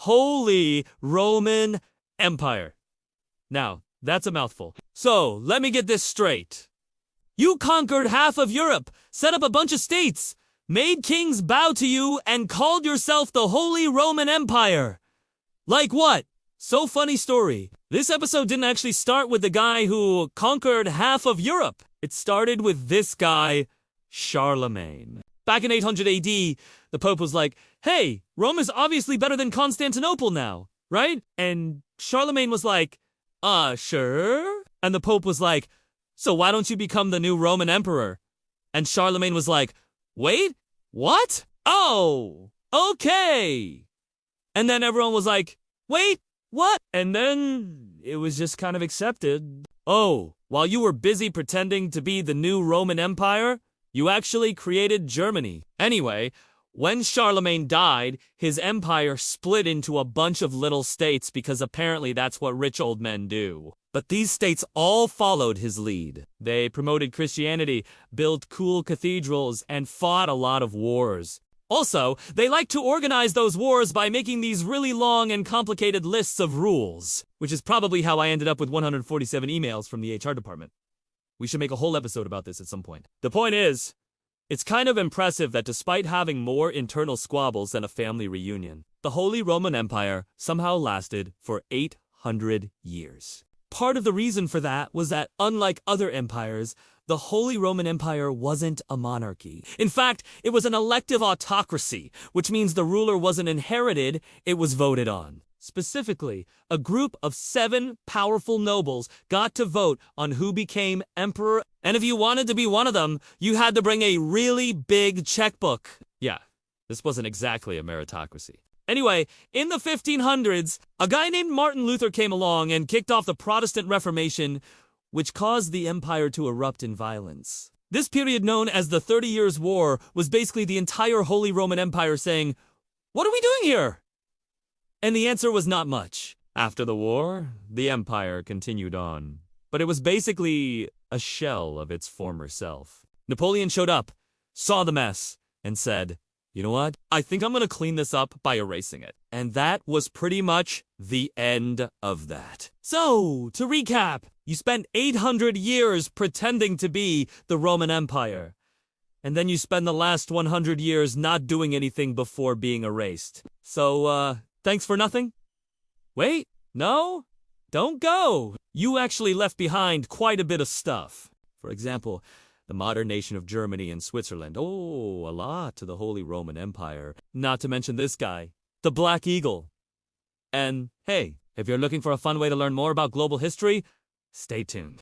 Holy Roman Empire. Now, that's a mouthful. So, let me get this straight. You conquered half of Europe, set up a bunch of states, made kings bow to you, and called yourself the Holy Roman Empire. Like what? So funny story. This episode didn't actually start with the guy who conquered half of Europe. It started with this guy, Charlemagne. Back in 800 AD, the Pope was like, hey, Rome is obviously better than Constantinople now, right? And Charlemagne was like, sure. And the Pope was like, so why don't you become the new Roman emperor? And Charlemagne was like, wait, what? Oh, okay. And then everyone was like, wait, what? And then it was just kind of accepted. Oh, while you were busy pretending to be the new Roman Empire, you actually created Germany. Anyway, when Charlemagne died, his empire split into a bunch of little states because apparently that's what rich old men do. But these states all followed his lead. They promoted Christianity, built cool cathedrals, and fought a lot of wars. Also, they like to organize those wars by making these really long and complicated lists of rules, which is probably how I ended up with 147 emails from the HR department. We should make a whole episode about this at some point. The point is, it's kind of impressive that despite having more internal squabbles than a family reunion, the Holy Roman Empire somehow lasted for 800 years. Part of the reason for that was that, unlike other empires, the Holy Roman Empire wasn't a monarchy. In fact, it was an elective autocracy, which means the ruler wasn't inherited, it was voted on. Specifically, a group of 7 powerful nobles got to vote on who became emperor, and if you wanted to be one of them, you had to bring a really big checkbook. Yeah, this wasn't exactly a meritocracy. Anyway, in the 1500s, a guy named Martin Luther came along and kicked off the Protestant Reformation, which caused the empire to erupt in violence. This period, known as the 30 Years' War, was basically the entire Holy Roman Empire saying, "What are we doing here?" And the answer was not much. After the war, the empire continued on. But it was basically a shell of its former self. Napoleon showed up, saw the mess, and said, you know what? I think I'm going to clean this up by erasing it. And that was pretty much the end of that. So, to recap, you spent 800 years pretending to be the Roman Empire. And then you spend the last 100 years not doing anything before being erased. So, thanks for nothing? Wait, no? Don't go. You actually left behind quite a bit of stuff. For example, the modern nation of Germany and Switzerland. Oh, a lot to the Holy Roman Empire. Not to mention this guy, the Black Eagle. And hey, if you're looking for a fun way to learn more about global history, stay tuned.